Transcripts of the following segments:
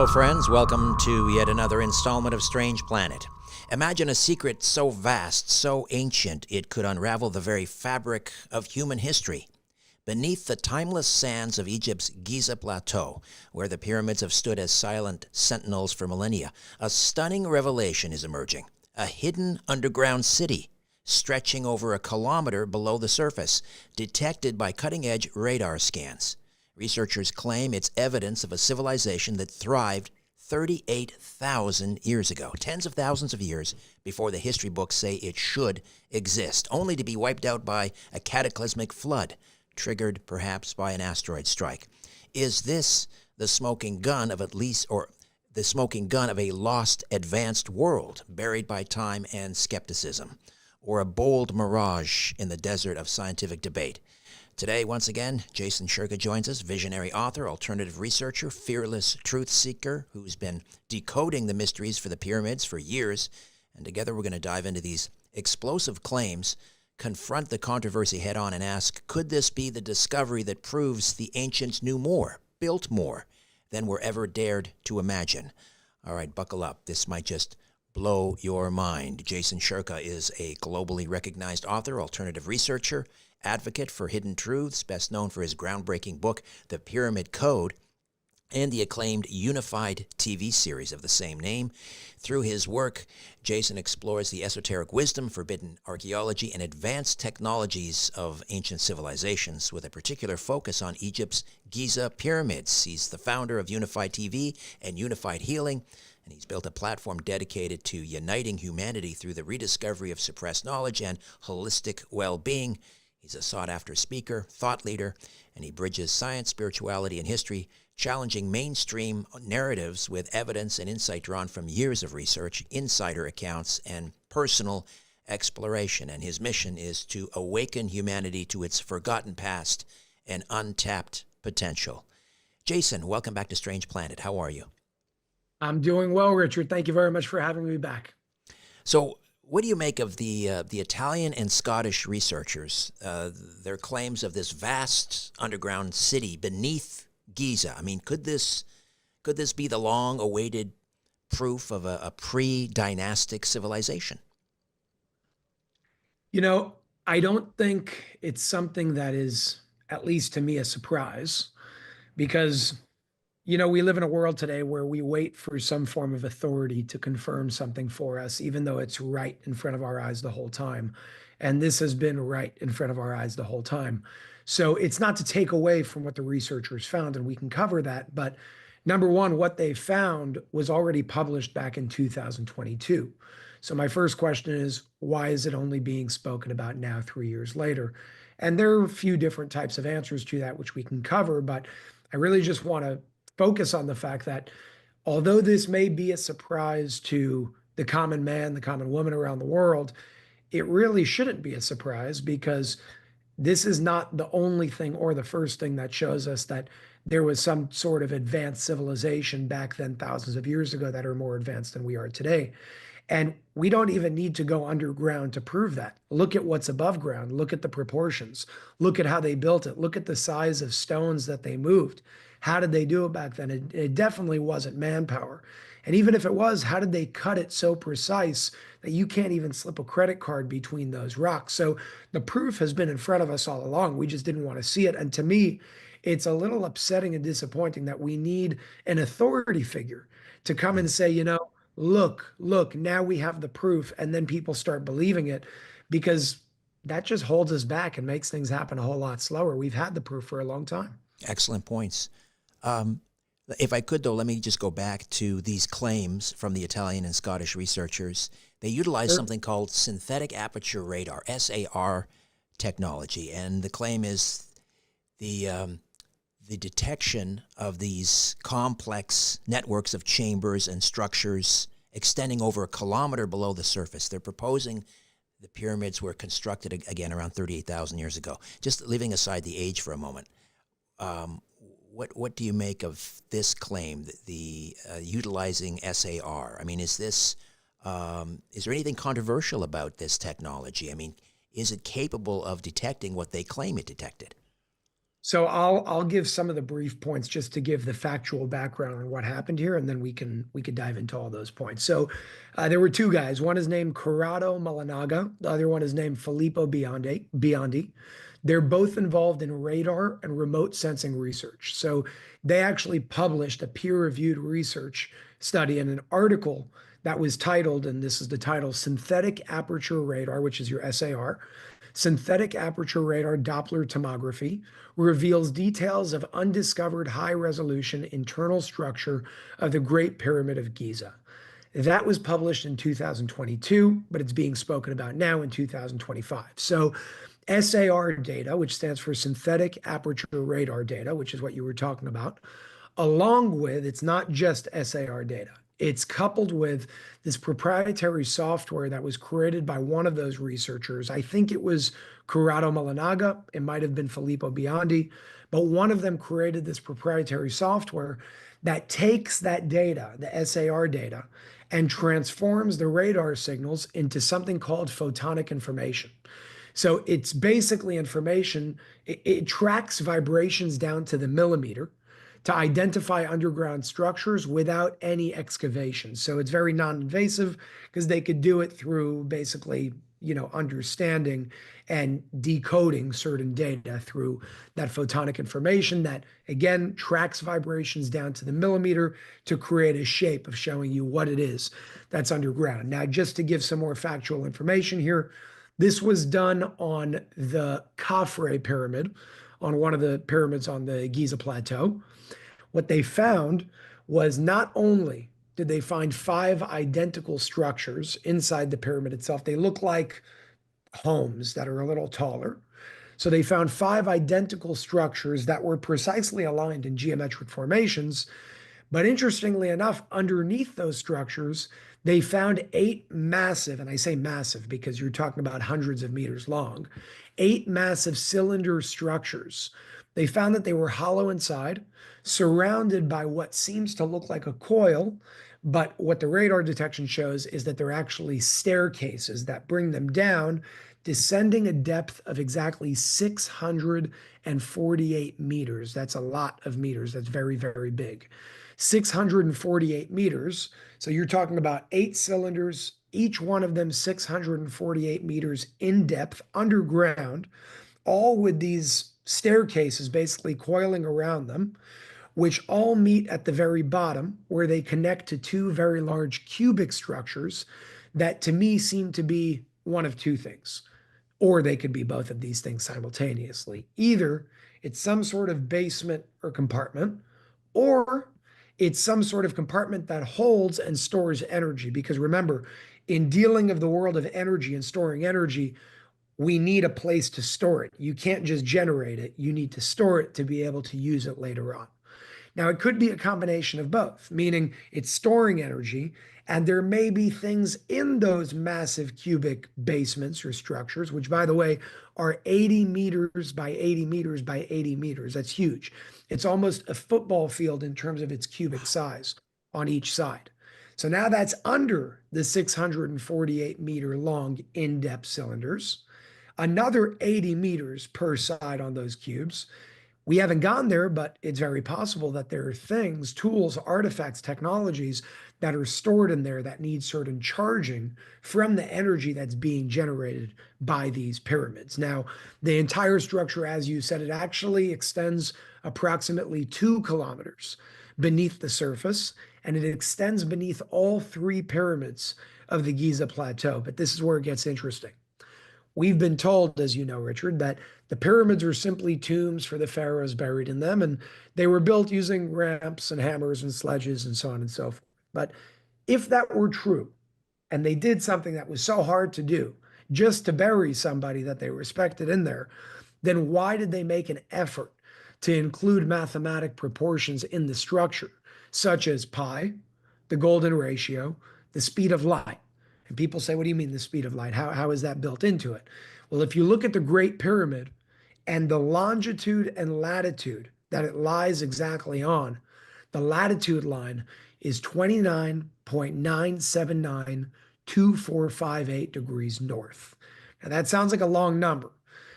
Hello, friends. Welcome to yet another installment of Strange Planet. Imagine a secret so vast, so ancient, it could unravel the very fabric of human history. Beneath the timeless sands of Egypt's Giza plateau, where the pyramids have stood as silent sentinels for millennia, a stunning revelation is emerging. A hidden underground city, stretching over a kilometer below the surface, detected by cutting-edge radar scans. Researchers claim it's evidence of a civilization that thrived 38,000 years ago, tens of thousands of years before the history books say it should exist, only to be wiped out by a cataclysmic flood, triggered perhaps by an asteroid strike. Is this the smoking gun of the smoking gun of a lost, advanced world buried by time and skepticism, or a bold mirage in the desert of scientific debate? Today, once again, Jason Shurka joins us, visionary author, alternative researcher, fearless truth seeker, who's been decoding the mysteries for the pyramids for years. And together we're going to dive into these explosive claims, confront the controversy head on, and ask, could this be the discovery that proves the ancients knew more, built more than were ever dared to imagine? All right, buckle up. This might just blow your mind. Jason Shurka is a globally recognized author, alternative researcher, advocate for hidden truths, best known for his groundbreaking book, The Pyramid Code, and the acclaimed Unified TV series of the same name. Through his work, Jason explores the esoteric wisdom, forbidden archaeology, and advanced technologies of ancient civilizations, with a particular focus on Egypt's Giza pyramids. He's the founder of Unified TV and Unified Healing, and he's built a platform dedicated to uniting humanity through the rediscovery of suppressed knowledge and holistic well-being. He's a sought-after speaker, thought leader, and he bridges science, spirituality, and history, challenging mainstream narratives with evidence and insight drawn from years of research, insider accounts, and personal exploration. And his mission is to awaken humanity to its forgotten past and untapped potential. Jason, welcome back to Strange Planet. How are you? I'm doing well, Richard. Thank you very much for having me back. So, what do you make of the Italian and Scottish researchers, their claims of this vast underground city beneath Giza? I mean, could this be the long-awaited proof of a pre-dynastic civilization? You know, I don't think it's something that is, at least to me, a surprise, because we live in a world today where we wait for some form of authority to confirm something for us, even though it's right in front of our eyes the whole time. And this has been right in front of our eyes the whole time. So it's not to take away from what the researchers found, and we can cover that. But number one, what they found was already published back in 2022. So my first question is, why is it only being spoken about now, 3 years later? And there are a few different types of answers to that, which we can cover. But I really just want to focus on the fact that although this may be a surprise to the common man, the common woman around the world, it really shouldn't be a surprise, because this is not the only thing or the first thing that shows us that there was some sort of advanced civilization back then, thousands of years ago, that are more advanced than we are today. And we don't even need to go underground to prove that. Look at what's above ground. Look at the proportions. Look at how they built it. Look at the size of stones that they moved. How did they do it back then? It definitely wasn't manpower. And even if it was, how did they cut it so precise that you can't even slip a credit card between those rocks? So the proof has been in front of us all along. We just didn't want to see it. And to me, it's a little upsetting and disappointing that we need an authority figure to come and say, look, now we have the proof, and then people start believing it, because that just holds us back and makes things happen a whole lot slower. We've had the proof for a long time. Excellent points. If I could, though, let me just go back to these claims from the Italian and Scottish researchers. They utilize something called synthetic aperture radar, SAR technology, and the claim is the detection of these complex networks of chambers and structures extending over a kilometer below the surface. They're proposing the pyramids were constructed, again, around 38,000 years ago. Just leaving aside the age for a moment, what do you make of this claim, the utilizing SAR? I mean, is there anything controversial about this technology? I mean, is it capable of detecting what they claim it detected? So I'll give some of the brief points just to give the factual background on what happened here, and then we could dive into all those points. So there were two guys. One is named Corrado Malanaga. The other one is named Filippo Biondi. They're both involved in radar and remote sensing research. So they actually published a peer-reviewed research study in an article that was titled, and this is the title, Synthetic Aperture Radar, which is your SAR. Synthetic aperture radar Doppler tomography reveals details of undiscovered high-resolution internal structure of the Great Pyramid of Giza. That was published in 2022, but it's being spoken about now in 2025. So SAR data, which stands for synthetic aperture radar data, which is what you were talking about, along with, it's not just SAR data. It's coupled with this proprietary software that was created by one of those researchers. I think it was Corrado Malanaga. It might have been Filippo Biondi, but one of them created this proprietary software that takes that data, the SAR data, and transforms the radar signals into something called photonic information. So it's basically information, it tracks vibrations down to the millimeter to identify underground structures without any excavation. So it's very non-invasive because they could do it through basically, understanding and decoding certain data through that photonic information that, again, tracks vibrations down to the millimeter to create a shape of showing you what it is that's underground. Now, just to give some more factual information here, this was done on the Khafre pyramid, on one of the pyramids on the Giza Plateau. What they found was not only did they find 5 identical structures inside the pyramid itself, they look like homes that are a little taller. So they found 5 identical structures that were precisely aligned in geometric formations. But interestingly enough, underneath those structures, they found 8 massive, and I say massive because you're talking about hundreds of meters long, 8 massive cylinder structures. They found that they were hollow inside, surrounded by what seems to look like a coil, but what the radar detection shows is that they're actually staircases that bring them down, descending a depth of exactly 648 meters. That's a lot of meters. That's very, very big. 648 meters. So you're talking about 8 cylinders, each one of them 648 meters in depth underground, all with these staircases basically coiling around them, which all meet at the very bottom where they connect to 2 very large cubic structures that to me seem to be one of 2 things, or they could be both of these things simultaneously. Either it's some sort of basement or compartment, or it's some sort of compartment that holds and stores energy. Because remember, in dealing of the world of energy and storing energy, we need a place to store it. You can't just generate it. You need to store it to be able to use it later on. Now, it could be a combination of both, meaning it's storing energy, and there may be things in those massive cubic basements or structures, which, by the way, are 80 meters by 80 meters by 80 meters. That's huge. It's almost a football field in terms of its cubic size on each side. So now that's under the 648 meter long in-depth cylinders, another 80 meters per side on those cubes. We haven't gone there, but it's very possible that there are things, tools, artifacts, technologies that are stored in there that need certain charging from the energy that's being generated by these pyramids. Now, the entire structure, as you said, it actually extends approximately 2 kilometers beneath the surface, and it extends beneath all 3 pyramids of the Giza Plateau. But this is where it gets interesting. We've been told, as you know, Richard, that the pyramids were simply tombs for the pharaohs buried in them, and they were built using ramps and hammers and sledges and so on and so forth. But if that were true, and they did something that was so hard to do just to bury somebody that they respected in there, then why did they make an effort to include mathematic proportions in the structure, such as pi, the golden ratio, the speed of light? And people say, what do you mean the speed of light? How is that built into it? Well, if you look at the Great Pyramid and the longitude and latitude that it lies exactly on, the latitude line is 29.9792458 degrees north. Now that sounds like a long number,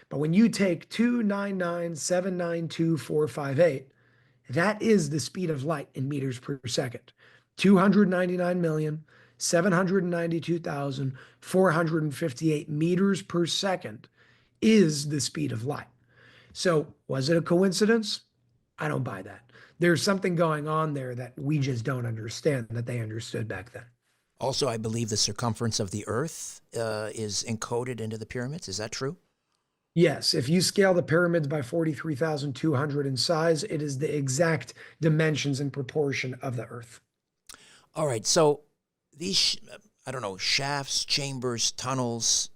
But when you take 299,792,458, that is the speed of light in meters per second. 299,792,458 meters per second is the speed of light. So, was it a coincidence? I don't buy that. There's something going on there that we just don't understand that they understood back then. Also, I believe the circumference of the Earth is encoded into the pyramids. Is that true? Yes, if you scale the pyramids by 43,200 in size, it is the exact dimensions and proportion of the Earth. All right. So these, I don't know, shafts, chambers, tunnels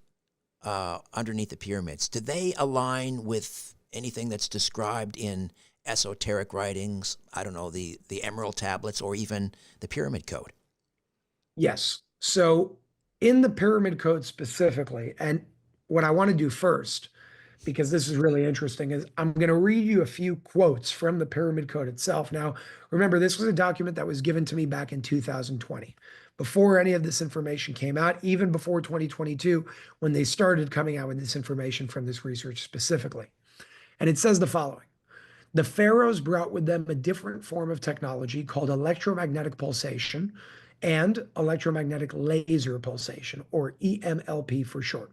underneath the pyramids, do they align with anything that's described in esoteric writings? I don't know, the Emerald Tablets or even the Pyramid Code? Yes. So in the Pyramid Code specifically, and what I want to do first, because this is really interesting, is I'm going to read you a few quotes from the Pyramid Code itself. Now, remember, this was a document that was given to me back in 2020, before any of this information came out, even before 2022, when they started coming out with this information from this research specifically. And it says the following. The pharaohs brought with them a different form of technology called electromagnetic pulsation and electromagnetic laser pulsation, or EMLP for short.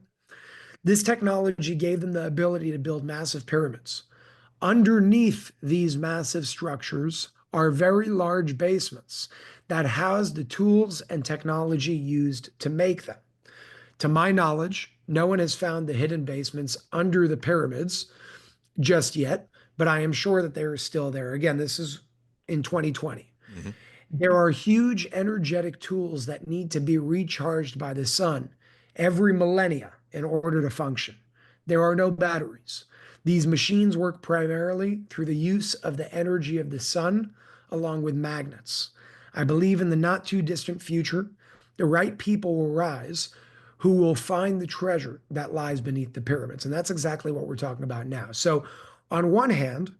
This technology gave them the ability to build massive pyramids. Underneath these massive structures are very large basements that house the tools and technology used to make them. To my knowledge, no one has found the hidden basements under the pyramids just yet, but I am sure that they are still there. Again, this is in 2020. Mm-hmm. There are huge energetic tools that need to be recharged by the sun every millennia in order to function. There are no batteries. These machines work primarily through the use of the energy of the sun along with magnets. I believe in the not too distant future, the right people will rise who will find the treasure that lies beneath the pyramids. And that's exactly what we're talking about now. So, on one hand,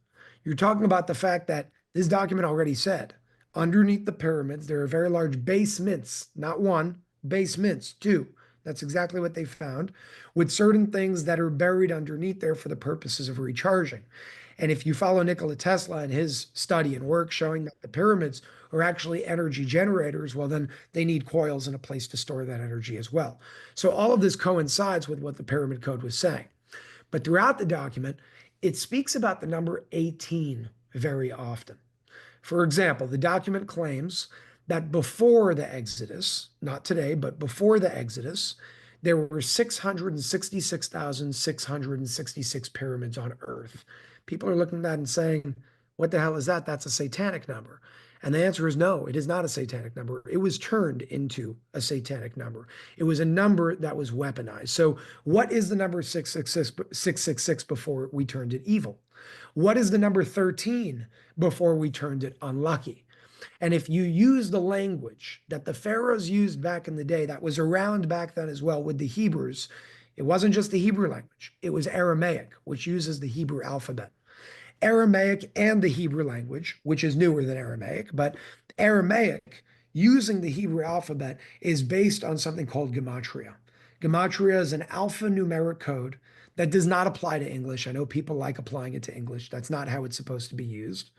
you're talking about the fact that this document already said underneath the pyramids, there are very large basements, not one, basements, two. That's exactly what they found, with certain things that are buried underneath there for the purposes of recharging. And if you follow Nikola Tesla and his study and work showing that the pyramids are actually energy generators, well, then they need coils and a place to store that energy as well. So all of this coincides with what the Pyramid Code was saying. But throughout the document, it speaks about the number 18 very often. For example, the document claims that before the Exodus, not today, but before the Exodus, there were 666,666 pyramids on Earth. People are looking at that and saying, what the hell is that? That's a satanic number. And the answer is no, it is not a satanic number. It was turned into a satanic number. It was a number that was weaponized. So what is the number 666 before we turned it evil? What is the number 13 before we turned it unlucky? And if you use the language that the pharaohs used back in the day, that was around back then as well with the Hebrews, it wasn't just the Hebrew language, it was Aramaic, which uses the Hebrew alphabet. Aramaic and the Hebrew language, which is newer than Aramaic, but Aramaic using the Hebrew alphabet is based on something called gematria. Gematria is an alphanumeric code that does not apply to English. I know people like applying it to English. That's not how it's supposed to be used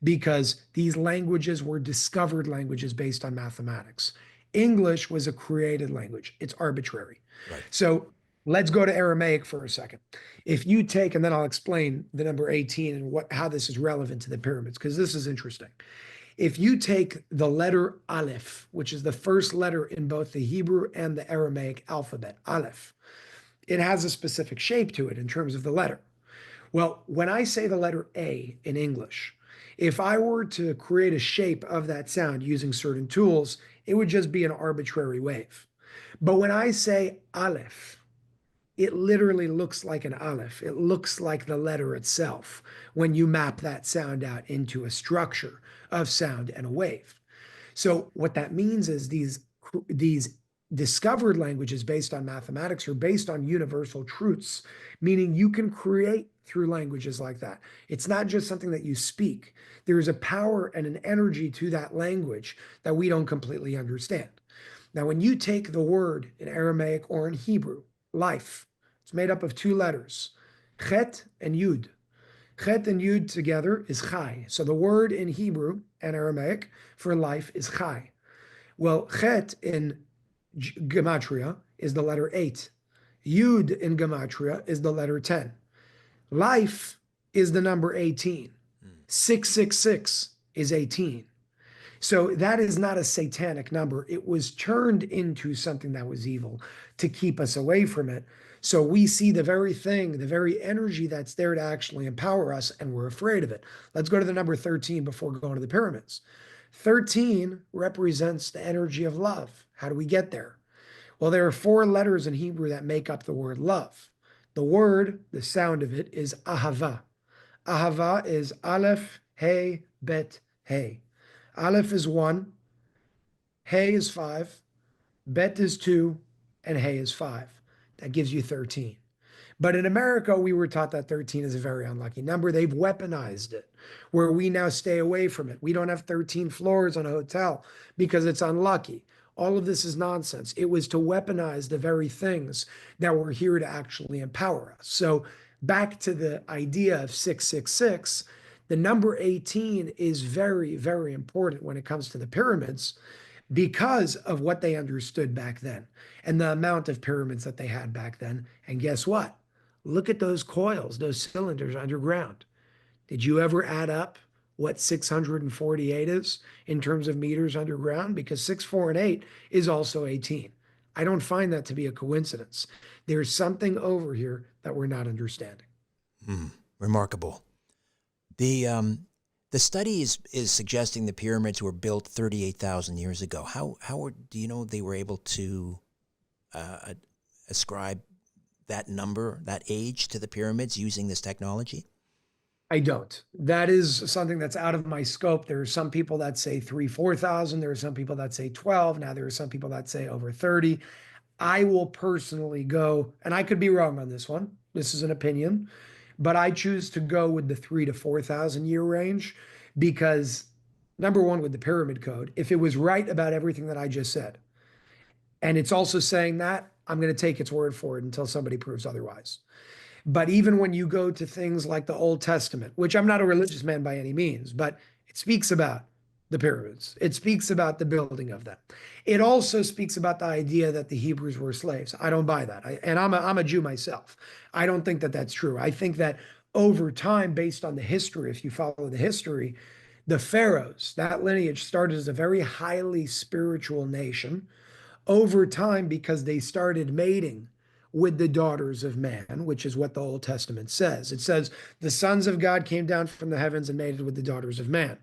because these languages were discovered languages based on mathematics. English was a created language. It's arbitrary. Right. So let's go to Aramaic for a second. If you take, and then I'll explain the number 18 and how this is relevant to the pyramids, because this is interesting. If you take the letter Aleph, which is the first letter in both the Hebrew and the Aramaic alphabet, Aleph, it has a specific shape to it in terms of the letter. Well, when I say the letter A in English, if I were to create a shape of that sound using certain tools, it would just be an arbitrary wave. But when I say Aleph, it literally looks like an aleph. It looks like the letter itself when you map that sound out into a structure of sound and a wave. So what that means is these discovered languages based on mathematics are based on universal truths, meaning you can create through languages like that. It's not just something that you speak. There is a power and an energy to that language that we don't completely understand. Now, when you take the word in Aramaic or in Hebrew, life, it's made up of two letters. Chet and Yud. Chet and Yud together is Chai. So the word in Hebrew and Aramaic for life is Chai. Well, Chet in Gematria is the letter 8. Yud in Gematria is the letter 10. Life is the number 18. 666 is 18. So that is not a satanic number. It was turned into something that was evil to keep us away from it. So we see the very thing, the very energy that's there to actually empower us, and we're afraid of it. Let's go to the number 13 before going to the pyramids. 13 represents the energy of love. How do we get there? Well, there are 4 letters in Hebrew that make up the word love. The word, the sound of it, is ahava. Ahava is aleph, hey, bet, hey. Aleph is 1, hey is 5, bet is 2, and hey is 5. That gives you 13. But in America, we were taught that 13 is a very unlucky number. They've weaponized it, where we now stay away from it. We don't have 13 floors on a hotel because it's unlucky. All of this is nonsense. It was to weaponize the very things that were here to actually empower us. So back to the idea of 666, the number 18 is very, very important when it comes to the pyramids because of what they understood back then and the amount of pyramids that they had back then. And guess what? Look at those coils, those cylinders underground. Did you ever add up what 648 is in terms of meters underground? Because 6, 4, and 8 is also 18. I don't find that to be a coincidence. There's something over here that we're not understanding. Remarkable. The study is suggesting the pyramids were built 38,000 years ago. Do you know they were able to ascribe that number, that age to the pyramids using this technology? I don't. That is something that's out of my scope. There are some people that say 4,000. There are some people that say 12. Now there are some people that say over 30. I will personally go, and I could be wrong on this one. This is an opinion, but I choose to go with the 3,000 to 4,000 year range because, number one, with the pyramid code, if it was right about everything that I just said, and it's also saying that, I'm going to take its word for it until somebody proves otherwise. But even when you go to things like the Old Testament, which I'm not a religious man by any means, but it speaks about the pyramids. It speaks about the building of them. It also speaks about the idea that the Hebrews were slaves. I don't buy that. And I'm a Jew myself. I don't think that that's true. I think that over time, based on the history, if you follow the history, the pharaohs, that lineage started as a very highly spiritual nation. Over time, because they started mating with the daughters of man, which is what the Old Testament says. It says the sons of God came down from the heavens and mated with the daughters of man.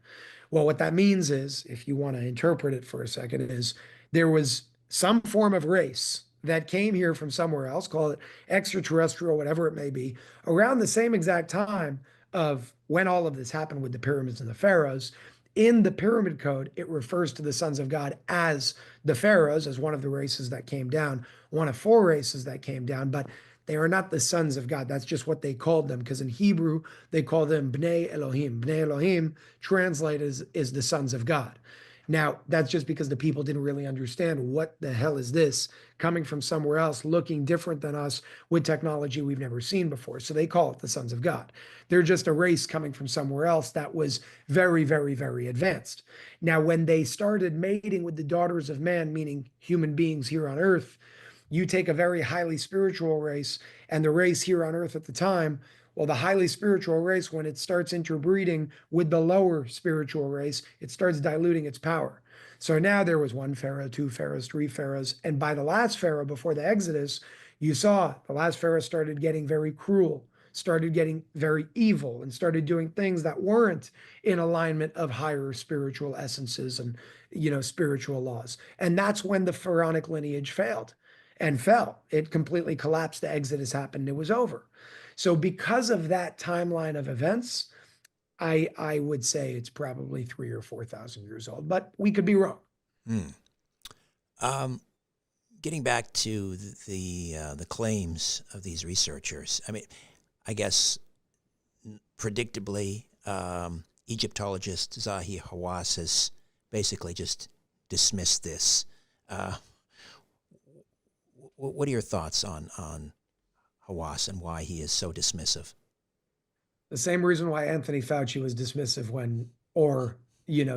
Well, what that means is, if you want to interpret it for a second, is there was some form of race that came here from somewhere else, call it extraterrestrial, whatever it may be, around the same exact time of when all of this happened with the pyramids and the pharaohs. In the pyramid code, it refers to the sons of God as the pharaohs, as one of the races that came down, one of 4 races that came down, but they are not the sons of God. That's just what they called them, because in Hebrew, they call them Bnei Elohim. Bnei Elohim, translated is the sons of God. Now, that's just because the people didn't really understand what the hell is this coming from somewhere else, looking different than us with technology we've never seen before. So they call it the sons of God. They're just a race coming from somewhere else that was very, very, very advanced. Now, when they started mating with the daughters of man, meaning human beings here on earth, you take a very highly spiritual race and the race here on earth at the time. Well, the highly spiritual race, when it starts interbreeding with the lower spiritual race, it starts diluting its power. So now there was 1 pharaoh, 2 pharaohs, 3 pharaohs. And by the last pharaoh, before the Exodus, you saw the last pharaoh started getting very cruel, started getting very evil, and started doing things that weren't in alignment of higher spiritual essences and, spiritual laws. And that's when the pharaonic lineage failed and fell. It completely collapsed. The Exodus happened. It was over. So because of that timeline of events, I would say it's probably 3,000 or 4,000 years old, but we could be wrong. Getting back to the claims of these researchers, I mean, I guess predictably, Egyptologist Zahi Hawass has basically just dismissed this. What are your thoughts on Hawass and why he is so dismissive? The same reason why Anthony Fauci was dismissive or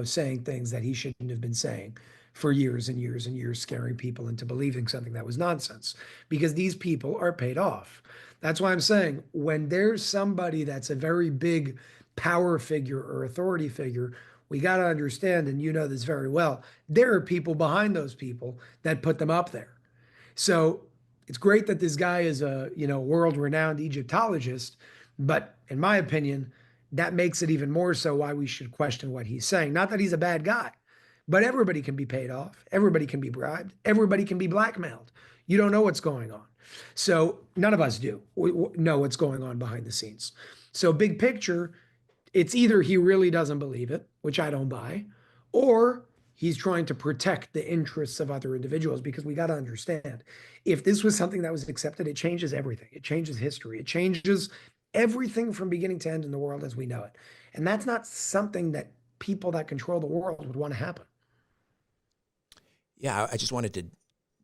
saying things that he shouldn't have been saying for years and years and years, scaring people into believing something that was nonsense, because these people are paid off. That's why I'm saying when there's somebody that's a very big power figure or authority figure, we got to understand, and you know this very well, there are people behind those people that put them up there. So it's great that this guy is a world-renowned Egyptologist, but in my opinion, that makes it even more so why we should question what he's saying. Not that he's a bad guy, but everybody can be paid off, everybody can be bribed, everybody can be blackmailed. You don't know what's going on. So none of us do know what's going on behind the scenes. So big picture, it's either he really doesn't believe it, which I don't buy, or he's trying to protect the interests of other individuals, because we got to understand, if this was something that was accepted, it changes everything. It changes history. It changes everything from beginning to end in the world as we know it. And that's not something that people that control the world would want to happen. Yeah, I just wanted to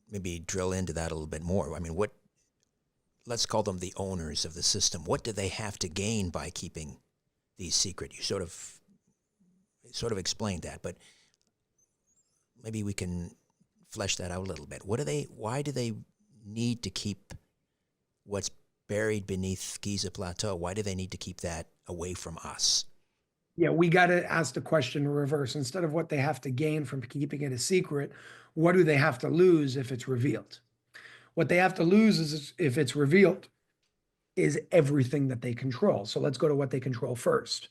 maybe drill into that a little bit more. I mean, let's call them the owners of the system. What do they have to gain by keeping these secret? You sort of explained that, but maybe we can flesh that out a little bit. Why do they need to keep what's buried beneath Giza Plateau? Why do they need to keep that away from us? Yeah, we got to ask the question in reverse. Instead of what they have to gain from keeping it a secret, what do they have to lose if it's revealed? What they have to lose is, if it's revealed, is everything that they control. So let's go to what they control first.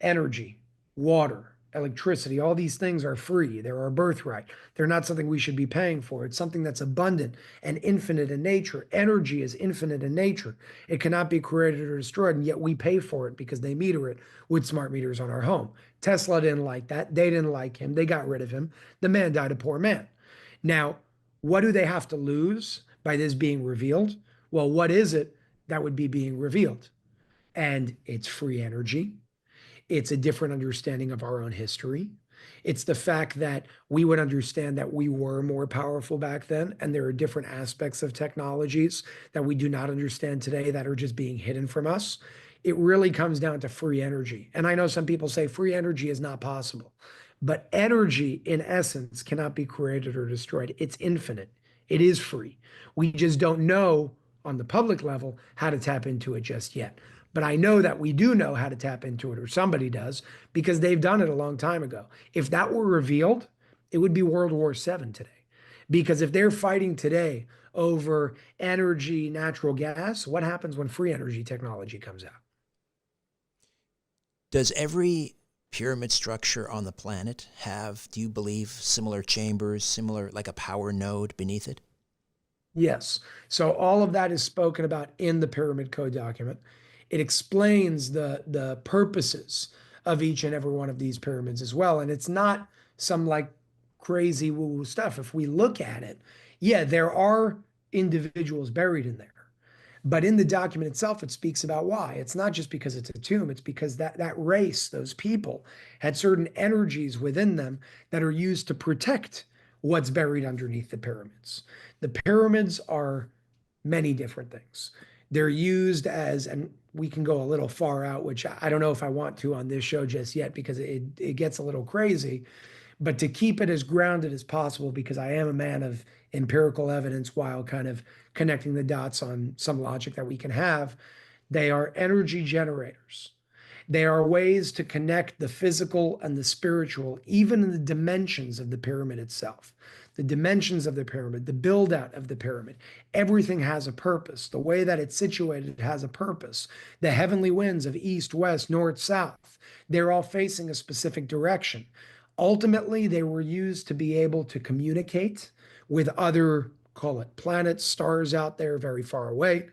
Energy, water, electricity, all these things are free. They're our birthright. They're not something we should be paying for. It's something that's abundant and infinite in nature. Energy is infinite in nature. It cannot be created or destroyed, and yet we pay for it because they meter it with smart meters on our home. Tesla didn't like that. They didn't like him. They got rid of him. The man died a poor man. Now, what do they have to lose by this being revealed? Well, what is it that would be being revealed? And it's free energy. It's a different understanding of our own history. It's the fact that we would understand that we were more powerful back then, and there are different aspects of technologies that we do not understand today that are just being hidden from us. It really comes down to free energy. And I know some people say free energy is not possible, but energy in essence cannot be created or destroyed. It's infinite. It is free. We just don't know on the public level how to tap into it just yet. But I know that we do know how to tap into it, or somebody does, because they've done it a long time ago. If that were revealed, it would be World War VII today. Because if they're fighting today over energy, natural gas, what happens when free energy technology comes out? Does every pyramid structure on the planet have, do you believe, similar chambers, similar, like a power node beneath it? Yes. So all of that is spoken about in the Pyramid Code document. It explains the purposes of each and every one of these pyramids as well. And it's not some like crazy woo-woo stuff. If we look at it, yeah, there are individuals buried in there. But in the document itself, it speaks about why. It's not just because it's a tomb, it's because that race, those people, had certain energies within them that are used to protect what's buried underneath the pyramids. The pyramids are many different things. They're used as, and we can go a little far out, which I don't know if I want to on this show just yet because it gets a little crazy, but to keep it as grounded as possible, because I am a man of empirical evidence while kind of connecting the dots on some logic that we can have. They are energy generators. They are ways to connect the physical and the spiritual, even in the dimensions of the pyramid itself. The dimensions of the pyramid, the build out of the pyramid, everything has a purpose. The way that it's situated has a purpose. The heavenly winds of east, west, north, south, they're all facing a specific direction. Ultimately, they were used to be able to communicate with other, call it planets, stars out there very far away.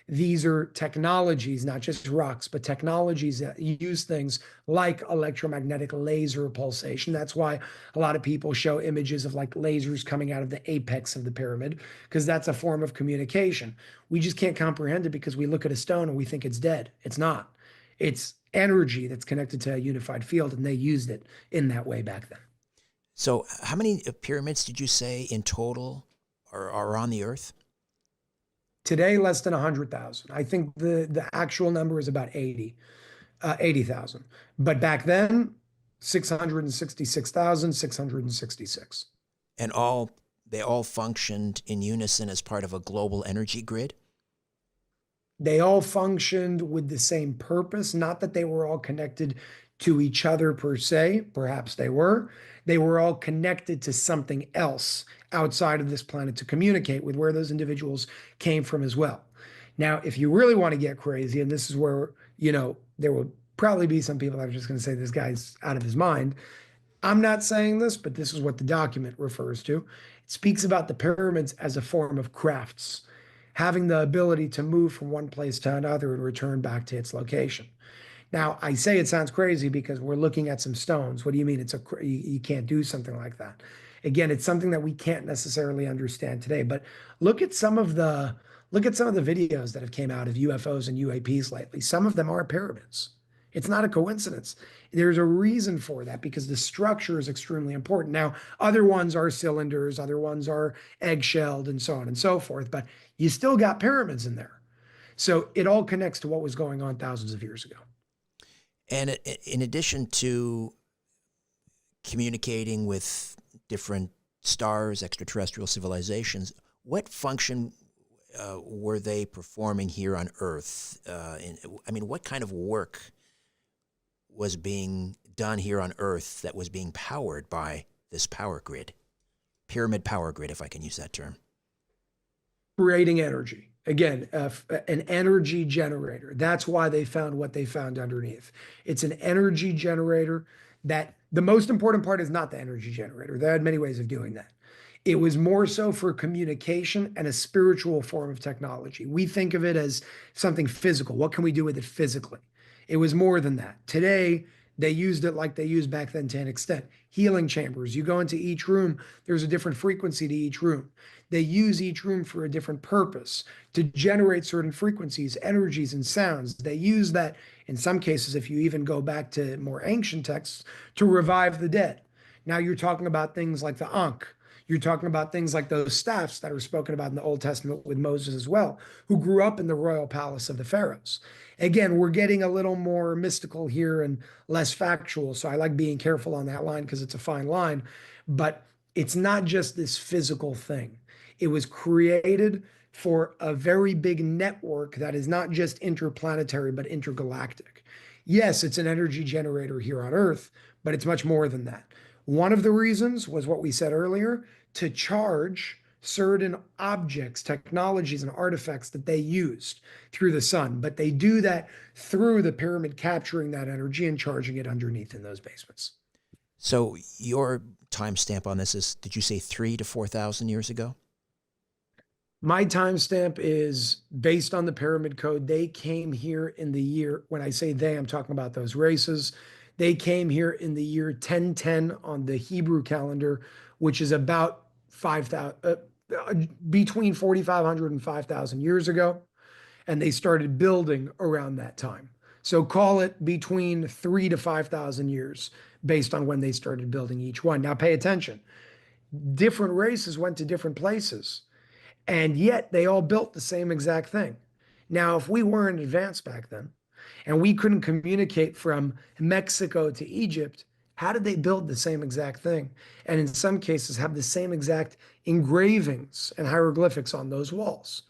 These are technologies, not just rocks, but technologies that use things like electromagnetic laser pulsation. That's why a lot of people show images of like lasers coming out of the apex of the pyramid, because that's a form of communication. We just can't comprehend it because we look at a stone and we think it's dead. It's not. It's energy that's connected to a unified field, and they used it in that way back then. So, how many pyramids did you say in total are on the Earth? Today, less than 100,000. I think the actual number is about 80,000. But back then, 666,666. And they all functioned in unison as part of a global energy grid? They all functioned with the same purpose, not that they were all connected to each other per se, perhaps they were. They were all connected to something else outside of this planet to communicate with where those individuals came from as well. Now, if you really want to get crazy, and this is where, there will probably be some people that are just going to say this guy's out of his mind. I'm not saying this, but this is what the document refers to. It speaks about the pyramids as a form of crafts, having the ability to move from one place to another and return back to its location. Now, I say it sounds crazy because we're looking at some stones. What do you mean you can't do something like that? Again, it's something that we can't necessarily understand today. But look at some of the videos that have came out of UFOs and UAPs lately. Some of them are pyramids. It's not a coincidence. There's a reason for that because the structure is extremely important. Now, other ones are cylinders, other ones are egg-shelled, and so on and so forth, but you still got pyramids in there. So it all connects to what was going on thousands of years ago. And in addition to communicating with different stars, extraterrestrial civilizations, what function were they performing here on Earth? What kind of work was being done here on Earth that was being powered by this power grid? Pyramid power grid, if I can use that term. Creating energy. Again, an energy generator. That's why they found what they found underneath. It's an energy generator that the most important part is not the energy generator. They had many ways of doing that. It was more so for communication and a spiritual form of technology. We think of it as something physical. What can we do with it physically? It was more than that. Today, they used it like they used back then to an extent. Healing chambers. You go into each room, there's a different frequency to each room. They use each room for a different purpose to generate certain frequencies, energies, and sounds. They use that, in some cases, if you even go back to more ancient texts, to revive the dead. Now you're talking about things like the Ankh. You're talking about things like those staffs that are spoken about in the Old Testament with Moses as well, who grew up in the royal palace of the pharaohs. Again, we're getting a little more mystical here and less factual. So I like being careful on that line because it's a fine line. But it's not just this physical thing. It was created for a very big network that is not just interplanetary, but intergalactic. Yes, it's an energy generator here on Earth, but it's much more than that. One of the reasons was what we said earlier, to charge certain objects, technologies, and artifacts that they used through the sun. But they do that through the pyramid capturing that energy and charging it underneath in those basements. So your timestamp on this is, did you say 3,000 to 4,000 years ago? My timestamp is based on the pyramid code. They came here in the year, when I say they, I'm talking about those races. They came here in the year 1010 on the Hebrew calendar, which is about 5,000, between 4,500 and 5,000 years ago. And they started building around that time. So call it between 3,000 to 5,000 years based on when they started building each one. Now pay attention. Different races went to different places, and yet they all built the same exact thing. Now, if we weren't advanced back then, and we couldn't communicate from Mexico to Egypt, how did they build the same exact thing? And in some cases have the same exact engravings and hieroglyphics on those walls.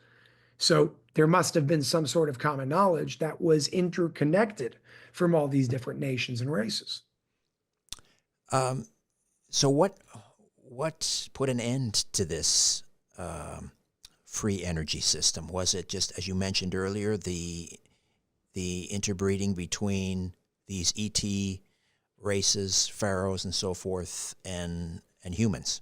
So there must have been some sort of common knowledge that was interconnected from all these different nations and races. So what put an end to this free energy system? Was it just, as you mentioned earlier, the interbreeding between these ET races, pharaohs, and so forth, and humans?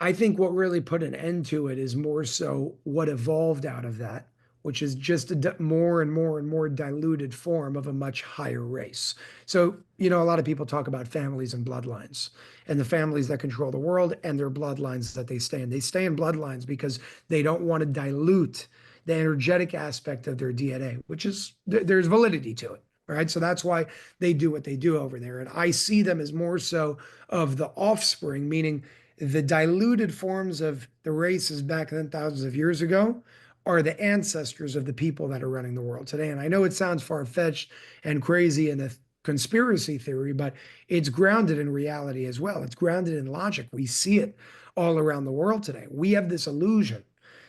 I think what really put an end to it is more so what evolved out of that, which is just a more and more and more diluted form of a much higher race. So, a lot of people talk about families and bloodlines, and the families that control the world and their bloodlines that they stay in. They stay in bloodlines because they don't want to dilute the energetic aspect of their DNA, which is, there's validity to it. All right. So that's why they do what they do over there. And I see them as more so of the offspring, meaning the diluted forms of the races back then, thousands of years ago, are the ancestors of the people that are running the world today. And I know it sounds far-fetched and crazy and a conspiracy theory, but it's grounded in reality as well. It's grounded in logic. We see it all around the world today. We have this illusion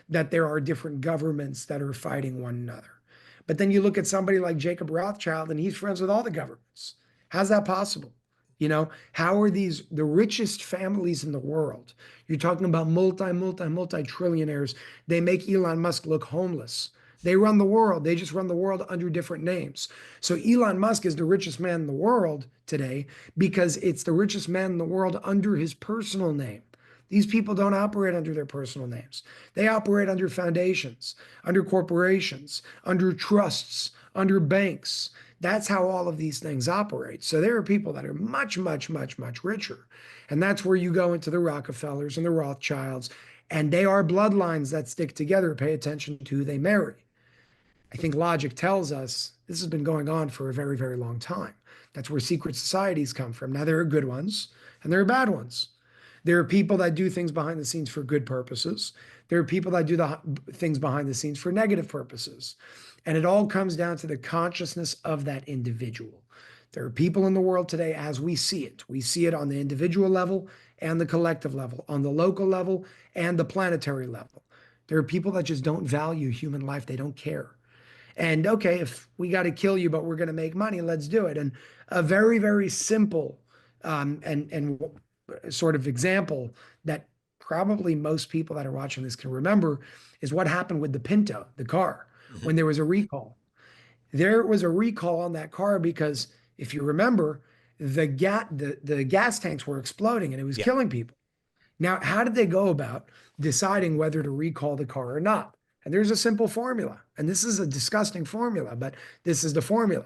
that there are different governments that are fighting one another. But then you look at somebody like Jacob Rothschild, and he's friends with all the governments. How's that possible? How are these the richest families in the world? You're talking about multi trillionaires. They make Elon Musk look homeless. They run the world. They just run the world under different names. So Elon Musk is the richest man in the world today because it's the richest man in the world under his personal name. These people don't operate under their personal names. They operate under foundations, under corporations, under trusts, under banks. That's how all of these things operate. So there are people that are much, much, much, much richer. And that's where you go into the Rockefellers and the Rothschilds, and they are bloodlines that stick together. Pay attention to who they marry. I think logic tells us this has been going on for a very, very long time. That's where secret societies come from. Now, there are good ones and there are bad ones. There are people that do things behind the scenes for good purposes. There are people that do the things behind the scenes for negative purposes. And it all comes down to the consciousness of that individual. There are people in the world today as we see it. We see it on the individual level and the collective level, on the local level and the planetary level. There are people that just don't value human life. They don't care. And okay, if we got to kill you, but we're going to make money, let's do it. And a very, very simple and sort of example that probably most people that are watching this can remember is what happened with the Pinto, the car, when there was a recall. There was a recall on that car because if you remember, the gas tanks were exploding and it was killing people. Now, how did they go about deciding whether to recall the car or not? And there's a simple formula. And this is a disgusting formula, but this is the formula.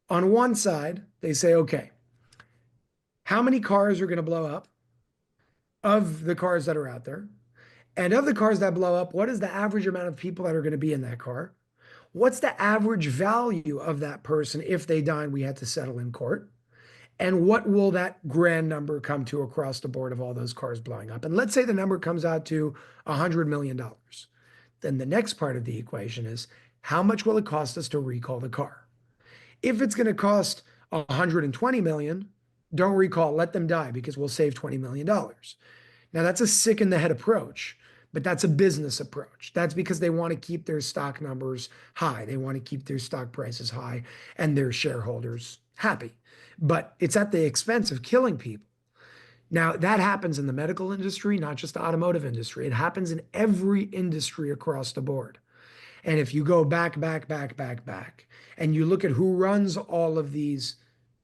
On one side, they say, okay, how many cars are going to blow up of the cars that are out there? And of the cars that blow up, what is the average amount of people that are going to be in that car? What's the average value of that person if they die and we had to settle in court? And what will that grand number come to across the board of all those cars blowing up? And let's say the number comes out to $100 million. Then the next part of the equation is how much will it cost us to recall the car? If it's going to cost $120 million, don't recall, let them die because we'll save $20 million. Now that's a sick in the head approach, but that's a business approach. That's because they want to keep their stock numbers high. They want to keep their stock prices high and their shareholders happy. But it's at the expense of killing people. Now, that happens in the medical industry, not just the automotive industry. It happens in every industry across the board. And if you go back, and you look at who runs all of these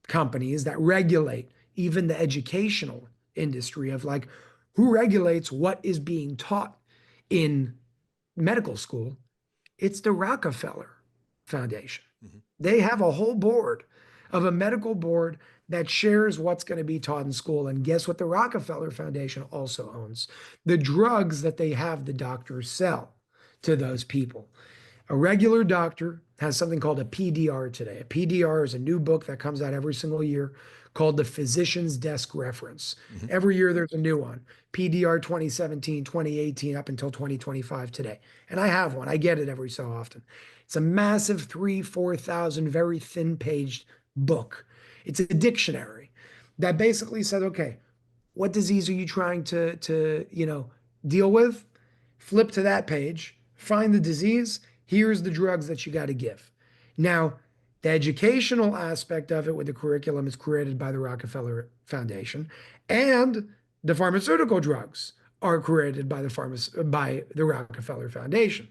companies that regulate even the educational industry of like who regulates what is being taught in medical school, it's the Rockefeller Foundation. They have a whole board of a medical board that shares what's going to be taught in school. And guess what the Rockefeller Foundation also owns? The drugs that they have the doctors sell to those people. A regular doctor has something called a PDR today. A PDR is a new book that comes out every single year called the Physician's Desk Reference. Every year there's a new one. PDR 2017, 2018, up until 2025 today. And I have one. I get it every so often. It's a massive 4,000, very thin-paged book. It's a dictionary that basically said, okay, what disease are you trying to deal with? Flip to that page, find the disease. Here's the drugs that you got to give. Now, the educational aspect of it with the curriculum is created by the Rockefeller Foundation, and the pharmaceutical drugs are created by the Rockefeller Foundation.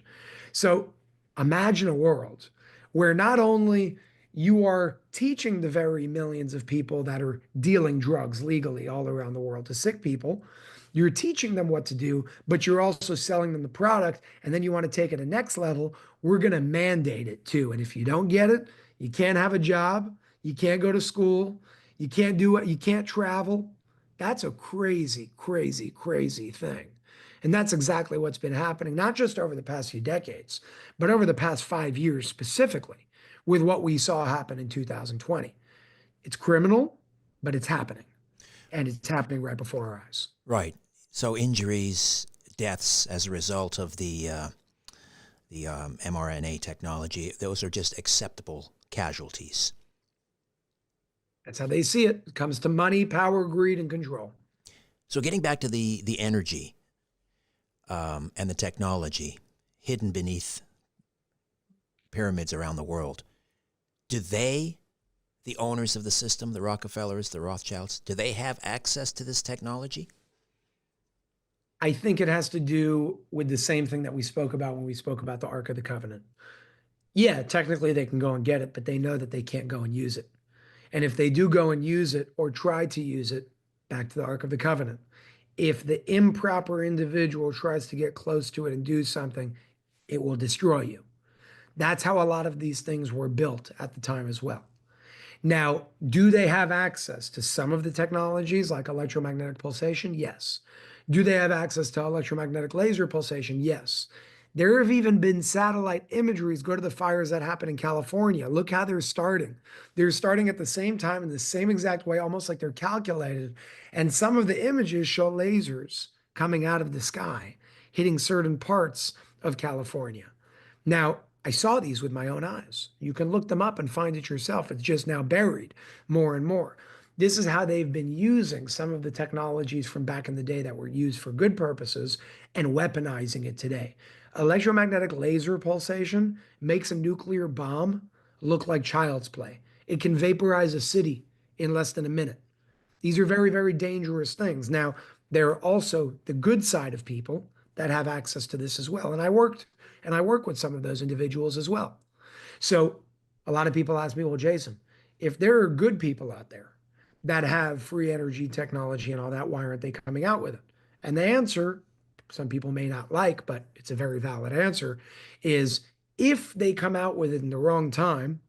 So imagine a world where not only you are teaching the very millions of people that are dealing drugs legally all around the world to sick people, you're teaching them what to do, but you're also selling them the product. And then you want to take it to the next level. We're going to mandate it too. And if you don't get it, you can't have a job. You can't go to school. You can't do it. You can't travel. That's a crazy, crazy, crazy thing. And that's exactly what's been happening, not just over the past few decades, but over the past 5 years specifically with what we saw happen in 2020. It's criminal, but it's happening. and it's happening right before our eyes. Right. So injuries, deaths as a result of the mRNA technology, those are just acceptable casualties. That's how they see it. It comes to money, power, greed, and control. So getting back to the energy and the technology hidden beneath pyramids around the world, do they, the owners of the system, the Rockefellers, the Rothschilds, do they have access to this technology? I think it has to do with the same thing that we spoke about when we spoke about the Ark of the Covenant. Yeah, technically they can go and get it, but they know that they can't go and use it. And if they do go and use it or try to use it, back to the Ark of the Covenant, if the improper individual tries to get close to it and do something, it will destroy you. That's how a lot of these things were built at the time as well. Now, do they have access to some of the technologies like electromagnetic pulsation? Yes. Do they have access to electromagnetic laser pulsation? Yes. There have even been satellite imageries. Go to the fires that happened in California. Look how they're starting. They're starting at the same time in the same exact way, almost like they're calculated. And some of the images show lasers coming out of the sky, hitting certain parts of California. Now, I saw these with my own eyes. You can look them up and find it yourself. It's just now buried more and more. This is how they've been using some of the technologies from back in the day that were used for good purposes and weaponizing it today. Electromagnetic laser pulsation makes a nuclear bomb look like child's play. It can vaporize a city in less than a minute. These are very, very dangerous things. Now, there are also the good side of people that have access to this as well. And I work with some of those individuals as well. So a lot of people ask me, well, Jason, if there are good people out there that have free energy technology and all that, why aren't they coming out with it? And the answer, some people may not like, but it's a very valid answer, is if they come out with it in the wrong time,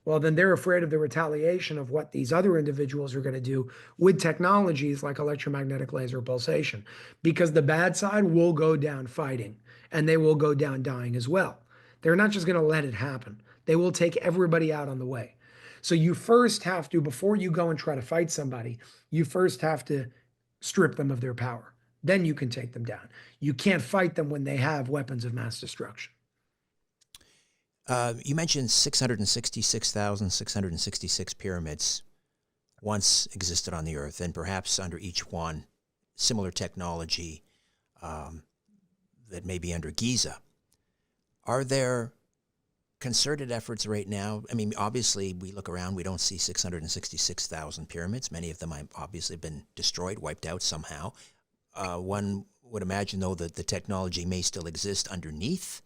well, then they're afraid of the retaliation of what these other individuals are going to do with technologies like electromagnetic laser pulsation, because the bad side will go down fighting and they will go down dying as well. They're not just going to let it happen. They will take everybody out on the way. So you first have to, before you go and try to fight somebody, you first have to strip them of their power. Then you can take them down. You can't fight them when they have weapons of mass destruction. You mentioned 666,666 pyramids once existed on the earth, and perhaps under each one, similar technology that may be under Giza. Are there concerted efforts right now? I mean, obviously, we look around, we don't see 666,000 pyramids. Many of them have obviously been destroyed, wiped out somehow. One would imagine, though, that the technology may still exist underneath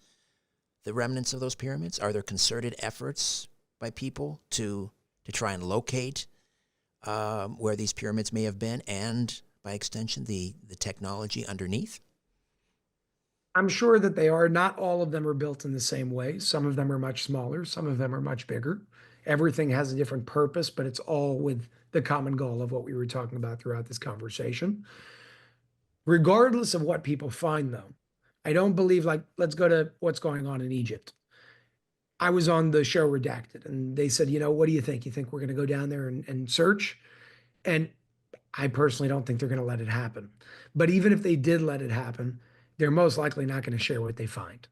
the remnants of those pyramids. Are there concerted efforts by people to try and locate where these pyramids may have been, and by extension, the technology underneath? I'm sure that they are. Not all of them are built in the same way. Some of them are much smaller. Some of them are much bigger. Everything has a different purpose, but it's all with the common goal of what we were talking about throughout this conversation. Regardless of what people find, though, I don't believe, like, let's go to what's going on in Egypt. I was on the show Redacted, and they said, what do you think? You think we're going to go down there and search? And I personally don't think they're going to let it happen. But even if they did let it happen, they're most likely not going to share what they find,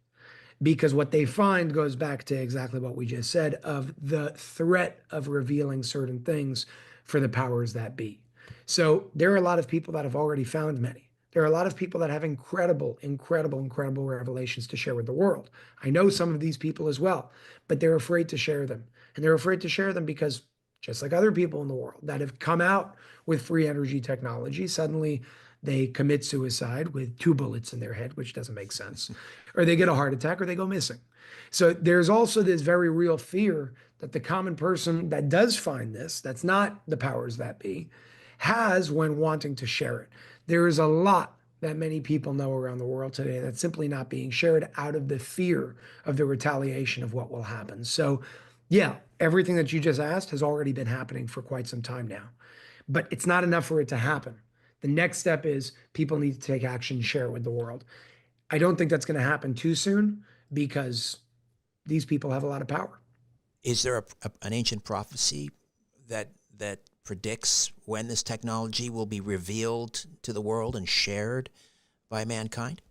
because what they find goes back to exactly what we just said of the threat of revealing certain things for the powers that be. So there are a lot of people that have already found many. There are a lot of people that have incredible, incredible, incredible revelations to share with the world. I know some of these people as well, but they're afraid to share them. And they're afraid to share them because, just like other people in the world that have come out with free energy technology, suddenly they commit suicide with 2 bullets in their head, which doesn't make sense, or they get a heart attack, or they go missing. So there's also this very real fear that the common person that does find this, that's not the powers that be, has when wanting to share it. There is a lot that many people know around the world today that's simply not being shared out of the fear of the retaliation of what will happen. So, yeah, everything that you just asked has already been happening for quite some time now, but it's not enough for it to happen. The next step is people need to take action and share it with the world. I don't think that's going to happen too soon because these people have a lot of power. Is there an ancient prophecy that that predicts when this technology will be revealed to the world and shared by mankind?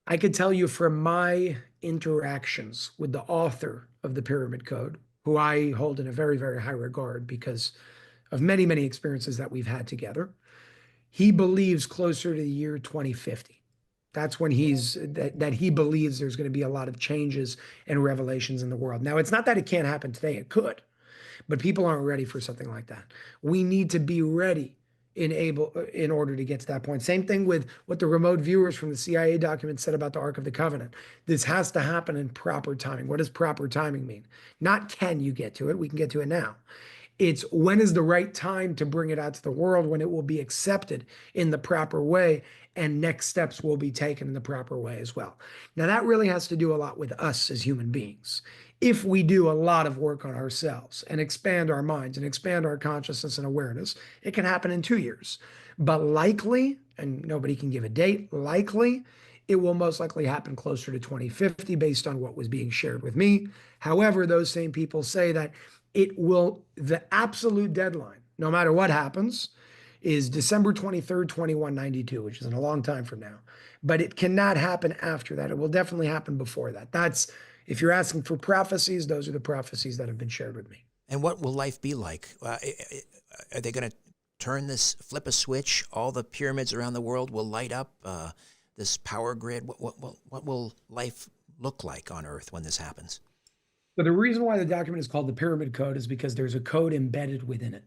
I could tell you from my interactions with the author of the Pyramid Code, who I hold in a very, very high regard because of many, many experiences that we've had together. He believes closer to the year 2050. That's when that he believes there's going to be a lot of changes and revelations in the world. Now, it's not that it can't happen today, it could, but people aren't ready for something like that. We need to be ready in order to get to that point. Same thing with what the remote viewers from the CIA document said about the Ark of the Covenant. This has to happen in proper timing. What does proper timing mean? Not can you get to it? We can get to it now. It's when is the right time to bring it out to the world, when it will be accepted in the proper way, and next steps will be taken in the proper way as well. Now, that really has to do a lot with us as human beings. If we do a lot of work on ourselves and expand our minds and expand our consciousness and awareness, it can happen in 2 years. But likely, and nobody can give a date, likely, it will most likely happen closer to 2050 based on what was being shared with me. However, those same people say that the absolute deadline, no matter what happens, is December 23rd, 2192, which is in a long time from now. But it cannot happen after that. It will definitely happen before that. If you're asking for prophecies, those are the prophecies that have been shared with me. And what will life be like? Are they going to flip a switch? All the pyramids around the world will light up, this power grid. What will life look like on Earth when this happens? So the reason why the document is called the Pyramid Code is because there's a code embedded within it.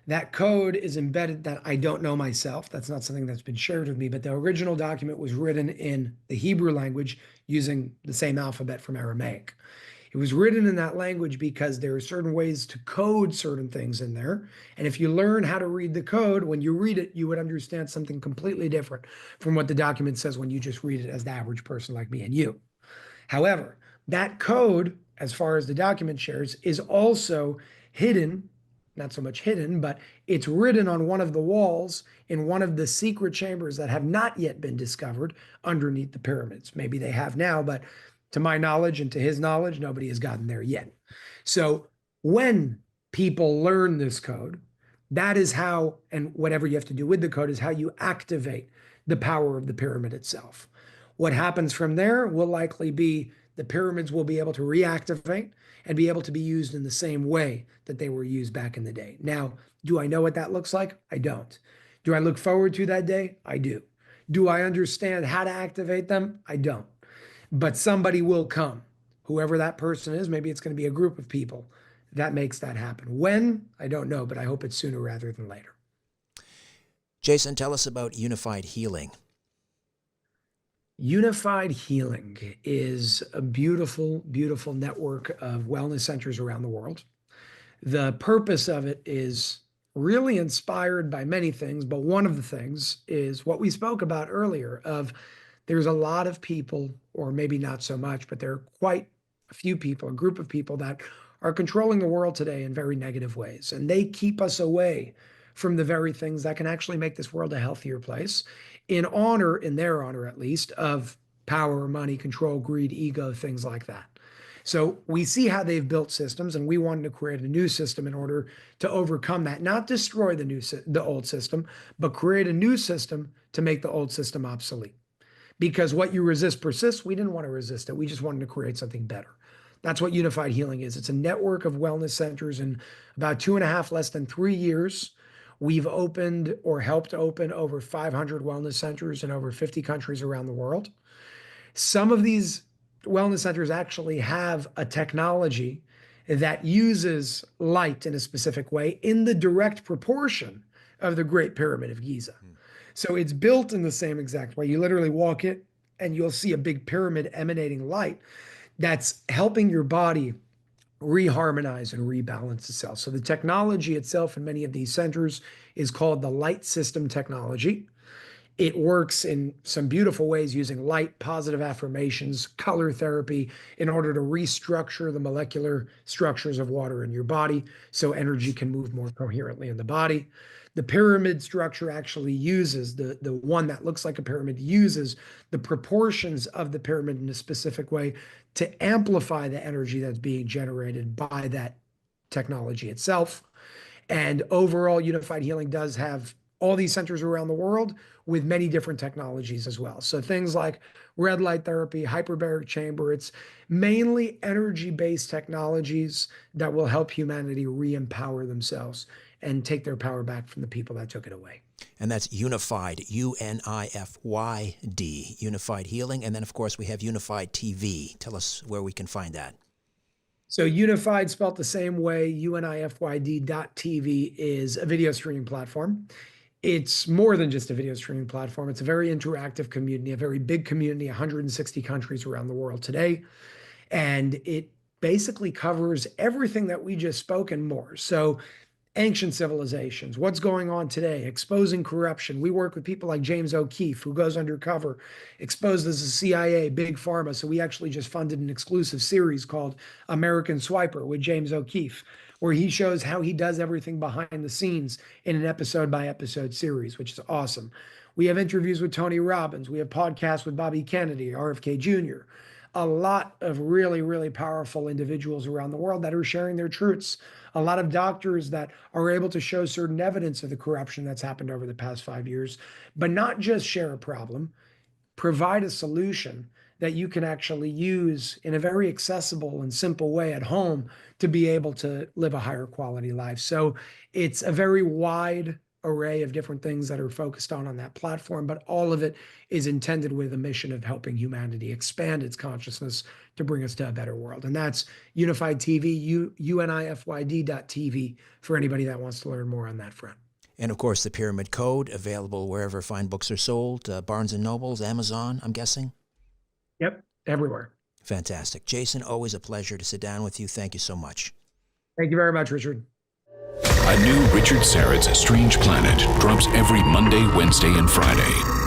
That code is embedded that I don't know myself. That's not something that's been shared with me, but the original document was written in the Hebrew language using the same alphabet from Aramaic. It was written in that language because there are certain ways to code certain things in there. And if you learn how to read the code, when you read it, you would understand something completely different from what the document says when you just read it as the average person like me and you. However, that code, as far as the document shares, is also hidden, not so much hidden, but it's written on one of the walls in one of the secret chambers that have not yet been discovered underneath the pyramids. Maybe they have now, but to my knowledge and to his knowledge, nobody has gotten there yet. So when people learn this code, that is how, and whatever you have to do with the code is how you activate the power of the pyramid itself. What happens from there will likely be the pyramids will be able to reactivate and be able to be used in the same way that they were used back in the day. Now, do I know what that looks like? I don't. Do I look forward to that day? I do. Do I understand how to activate them? I don't. But somebody will come, whoever that person is. Maybe it's going to be a group of people that makes that happen. When? I don't know, but I hope it's sooner rather than later. Jason, tell us about unified healing. Unified Healing is a beautiful, beautiful network of wellness centers around the world. The purpose of it is really inspired by many things, but one of the things is what we spoke about earlier of there's a lot of people, or maybe not so much, but there are quite a few people, a group of people that are controlling the world today in very negative ways. And they keep us away from the very things that can actually make this world a healthier place in their honor at least, of power, money, control, greed, ego, things like that. So we see how they've built systems, and we wanted to create a new system in order to overcome that, not destroy the old system, but create a new system to make the old system obsolete. Because what you resist persists. We didn't want to resist it. We just wanted to create something better. That's what Unified Healing is. It's a network of wellness centers in about 2.5, less than 3 years. We've opened or helped open over 500 wellness centers in over 50 countries around the world. Some of these wellness centers actually have a technology that uses light in a specific way in the direct proportion of the Great Pyramid of Giza. So it's built in the same exact way. You literally walk it and you'll see a big pyramid emanating light that's helping your body reharmonize and rebalance itself. So the technology itself in many of these centers is called the light system technology. It works in some beautiful ways using light, positive affirmations, color therapy in order to restructure the molecular structures of water in your body so energy can move more coherently in the body. The pyramid structure actually uses, the one that looks like a pyramid uses the proportions of the pyramid in a specific way to amplify the energy that's being generated by that technology itself. And overall, Unified Healing does have all these centers around the world with many different technologies as well. So things like red light therapy, hyperbaric chamber, it's mainly energy-based technologies that will help humanity re-empower themselves and take their power back from the people that took it away. And that's Unified, UNIFYD, Unified Healing. And then, of course, we have Unified TV. Tell us where we can find that. So Unified, spelled the same way, UNIFYD.TV, is a video streaming platform. It's more than just a video streaming platform. It's a very interactive community, a very big community, 160 countries around the world today. And it basically covers everything that we just spoke and more. So ancient civilizations, what's going on today, exposing corruption. We work with people like James O'Keefe, who goes undercover, exposed as the CIA, big pharma. So we actually just funded an exclusive series called American Swiper with James O'Keefe, where he shows how he does everything behind the scenes in an episode by episode series, which is awesome. We have interviews with Tony Robbins. We have podcasts with Bobby Kennedy, RFK Jr., a lot of really, really powerful individuals around the world that are sharing their truths. A lot of doctors that are able to show certain evidence of the corruption that's happened over the past 5 years, but not just share a problem, provide a solution that you can actually use in a very accessible and simple way at home to be able to live a higher quality life. So it's a very wide array of different things that are focused on that platform, but all of it is intended with a mission of helping humanity expand its consciousness to bring us to a better world. And that's Unified TV, UNIFYD.TV, for anybody that wants to learn more on that front. And of course, the Pyramid Code, available wherever fine books are sold, Barnes & Nobles, Amazon, I'm guessing? Yep, everywhere. Fantastic. Jason, always a pleasure to sit down with you. Thank you so much. Thank you very much, Richard. A new Richard Syrett's Strange Planet drops every Monday, Wednesday, and Friday.